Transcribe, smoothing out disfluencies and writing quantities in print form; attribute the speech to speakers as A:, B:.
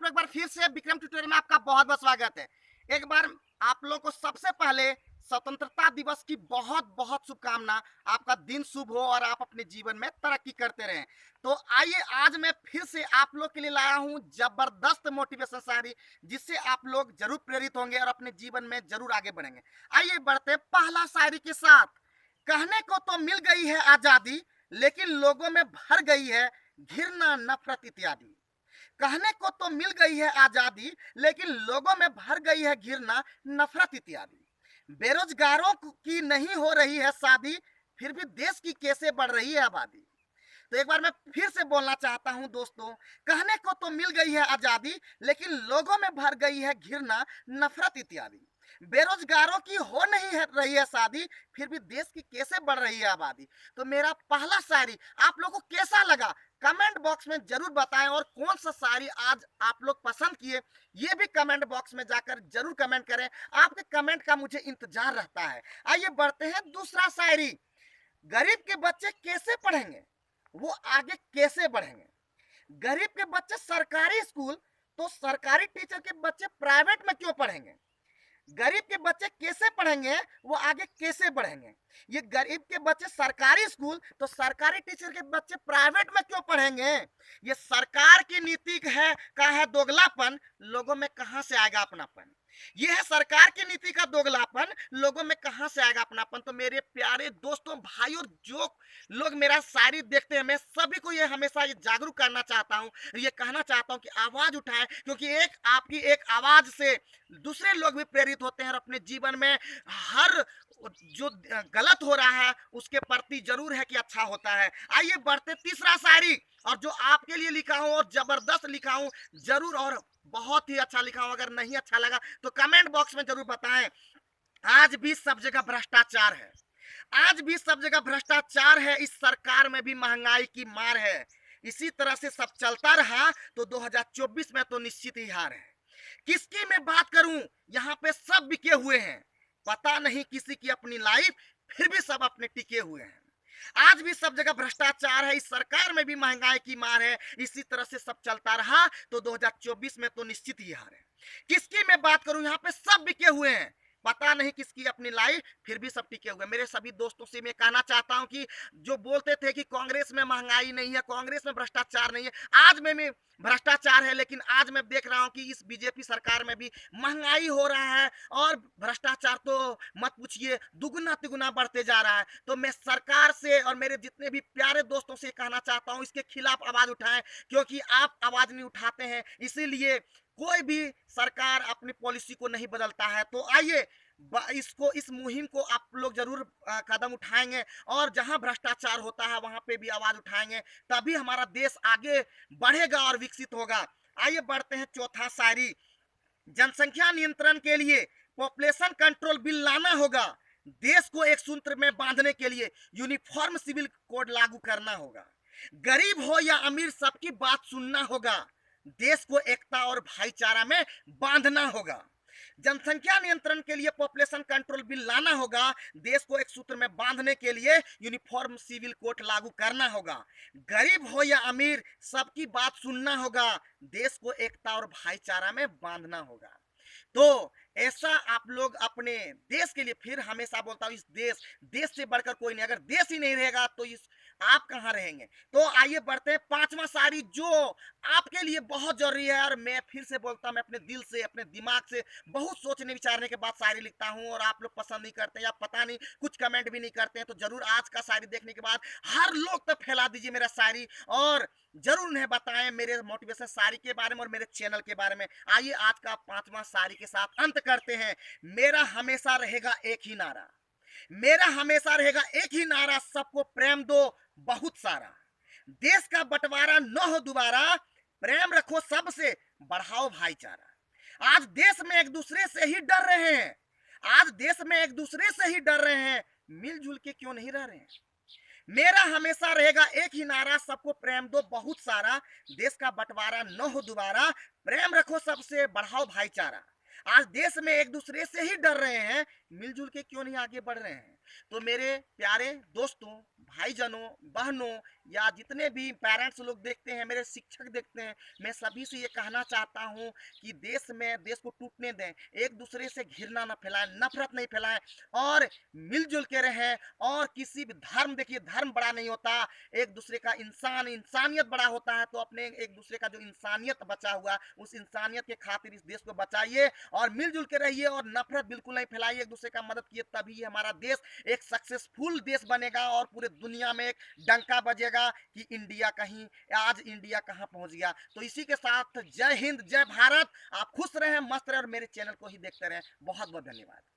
A: एक बार फिर से विक्रम ट्यूटोरियल में आपका बहुत बहुत स्वागत है। एक बार आप लोगों को सबसे पहले स्वतंत्रता दिवस की बहुत बहुत शुभकामना। आपका दिन शुभ हो और आप अपने जीवन में तरक्की करते रहें। तो आइए आज मैं फिर से आप लोग के लिए लाया हूँ जबरदस्त मोटिवेशन शायरी, जिससे आप लोग जरूर प्रेरित होंगे और अपने जीवन में जरूर आगे बढ़ेंगे। आइए बढ़ते पहला शायरी के साथ। कहने को तो मिल गई है आजादी, लेकिन लोगों में भर गई है घृणा नफरत इत्यादि। कहने को तो मिल गई है आजादी, लेकिन लोगों में भर गई है घृणा नफरत इत्यादि। बेरोजगारों की नहीं हो रही है शादी, फिर भी देश की कैसे बढ़ रही है आबादी। तो एक बार मैं फिर से बोलना चाहता हूं दोस्तों, कहने को तो मिल गई है आजादी, लेकिन लोगों में भर गई है घृणा नफरत इत्यादि। बेरोजगारों की हो नहीं है रही है शादी, फिर भी देश की कैसे बढ़ रही है आबादी। तो मेरा पहला शायरी आप लोगों को कैसा लगा कमेंट बॉक्स में जरूर बताएं, और कौन सा शायरी आज आप लोग पसंद किए ये भी कमेंट बॉक्स में जाकर जरूर कमेंट करें। आपके कमेंट का मुझे इंतजार रहता है। आइए बढ़ते हैं दूसरा शायरी। गरीब के बच्चे कैसे पढ़ेंगे, वो आगे कैसे बढ़ेंगे। गरीब के बच्चे सरकारी स्कूल, तो सरकारी टीचर के बच्चे प्राइवेट में क्यों पढ़ेंगे। गरीब के बच्चे कैसे पढ़ेंगे, वो आगे कैसे बढ़ेंगे। ये गरीब के बच्चे सरकारी स्कूल, तो सरकारी टीचर के बच्चे प्राइवेट में क्यों पढ़ेंगे। ये सरकार की नीति है का है दोगलापन, लोगों में कहां से आएगा अपनापन। ये है सरकार की नीति का दोगलापन, लोगों में कहां से आएगा अपनापन। तो मेरे प्यारे दोस्तों, भाइयों, जो लोग मेरा शायरी देखते हैं, मैं सभी को ये हमेशा ये जागरूक करना चाहता हूँ, ये कहना चाहता हूँ कि आवाज उठाएं, क्योंकि एक आपकी एक आवाज से दूसरे लोग भी प्रेरित होते हैं और अपने जीवन में हर जो गलत हो रहा है उसके प्रति जरूर है कि अच्छा होता है। आइए बढ़ते तीसरा शायरी, और जो आपके लिए लिखा हूं और जबरदस्त लिखा हूं जरूर, और बहुत ही अच्छा लिखा हूं। अगर नहीं अच्छा लगा तो कमेंट बॉक्स में जरूर बताएं। आज भी सब जगह भ्रष्टाचार है, आज भी सब जगह भ्रष्टाचार है, इस सरकार में भी महंगाई की मार है। इसी तरह से सब चलता रहा तो 2024 में तो निश्चित ही हार है। किसकी मैं बात करूं, यहाँ पे सब बिके हुए हैं, पता नहीं किसी की अपनी लाइफ, फिर भी सब अपने टिके हुए हैं। आज भी सब जगह भ्रष्टाचार है, इस सरकार में भी महंगाई की मार है। इसी तरह से सब चलता रहा तो 2024 में तो निश्चित ही हार है। किसकी मैं बात करूं, यहाँ पे सब बिके हुए हैं, पता नहीं किसकी अपनी लाइफ, फिर भी सब टिके हुए। मेरे सभी दोस्तों से मैं कहना चाहता हूं कि जो बोलते थे कि कांग्रेस में महंगाई नहीं है, कांग्रेस में भ्रष्टाचार नहीं है, आज में भ्रष्टाचार है, लेकिन आज मैं देख रहा हूं कि इस बीजेपी सरकार में भी महंगाई हो रहा है और भ्रष्टाचार तो मत पूछिए, दुगुना तिगुना बढ़ते जा रहा है। तो मैं सरकार से और मेरे जितने भी प्यारे दोस्तों से कहना चाहता हूं, इसके खिलाफ आवाज उठाएं, क्योंकि आप आवाज नहीं उठाते हैं, इसीलिए कोई भी सरकार अपनी पॉलिसी को नहीं बदलता है। तो आइए इस मुहिम को आप लोग जरूर कदम उठाएंगे, और जहां भ्रष्टाचार होता है वहां पे भी आवाज उठाएंगे, तभी हमारा देश आगे बढ़ेगा और विकसित होगा। आइए बढ़ते हैं चौथा शायरी। जनसंख्या नियंत्रण के लिए पॉपुलेशन कंट्रोल बिल लाना होगा, देश को एक सूत्र में बांधने के लिए यूनिफॉर्म सिविल कोड लागू करना होगा। गरीब हो या अमीर सबकी बात सुनना होगा, देश को एकता और भाईचारा में बांधना होगा। जनसंख्या नियंत्रण के लिए पॉपुलेशन कंट्रोल बिल लाना होगा, देश को एक सूत्र में बांधने के लिए यूनिफॉर्म सिविल कोड लागू करना होगा। गरीब हो या अमीर सबकी बात सुनना होगा, देश को एकता और भाईचारा में बांधना होगा। तो ऐसा आप लोग अपने देश के लिए, फिर हमेशा बोलता हूं, इस देश से बढ़कर कोई नहीं। अगर देश ही नहीं रहेगा तो इस आप कहां रहेंगे। तो आइए बढ़ते हैं पांचवा शायरी, जो आपके लिए बहुत जरूरी है। और मैं फिर से बोलता हूं, मैं अपने दिल से अपने दिमाग से बहुत सोचने विचारने के बाद शायरी लिखता हूं, और आप लोग पसंद नहीं करते या पता नहीं कुछ कमेंट भी नहीं करते हैं। तो जरूर आज का शायरी देखने के बाद हर लोग तक फैला दीजिए मेरा शायरी, और जरूर उन्हें बताएं मेरे मोटिवेशन शायरी के बारे में और मेरे चैनल के बारे में। आइए आज का पांचवा शायरी के साथ अंत करते हैं। मेरा हमेशा रहेगा एक ही नारा, मेरा हमेशा रहेगा एक ही नारा, सबको प्रेम दो बहुत सारा, देश का बंटवारा न हो दोबारा, प्रेम रखो सबसे बढ़ाओ भाईचारा। आज देश में एक दूसरे से ही डर रहे हैं, आज देश में एक दूसरे से ही डर रहे हैं, मिलजुल के क्यों नहीं रह रहे हैं। मेरा हमेशा रहेगा एक ही नारा, सबको प्रेम दो बहुत सारा, देश का बंटवारा न हो दोबारा, प्रेम रखो सबसे बढ़ाओ भाईचारा। आज देश में एक दूसरे से ही डर रहे हैं, मिलजुल के क्यों नहीं आगे बढ़ रहे हैं। तो मेरे प्यारे दोस्तों, भाईजनों, बहनों, या जितने भी पेरेंट्स लोग देखते हैं, मेरे शिक्षक देखते हैं, मैं सभी से ये कहना चाहता हूँ कि देश को टूटने दें, एक दूसरे से घृणा न फैलाएं, नफरत नहीं फैलाएं, और मिलजुल के रहें। और किसी भी धर्म, देखिए धर्म बड़ा नहीं होता, एक दूसरे का इंसानियत बड़ा होता है। तो अपने एक दूसरे का जो इंसानियत बचा हुआ, उस इंसानियत के खातिर इस देश को बचाइए और मिलजुल के रहिए, और नफरत बिल्कुल नहीं फैलाइए, एक दूसरे का मदद किए, तभी हमारा देश एक सक्सेसफुल देश बनेगा और पूरे दुनिया में एक डंका बजेगा कि इंडिया कहीं, आज इंडिया कहाँ पहुंच गया। तो इसी के साथ जय हिंद, जय भारत। आप खुश रहें, मस्त रहें, और मेरे चैनल को ही देखते रहें। बहुत बहुत धन्यवाद।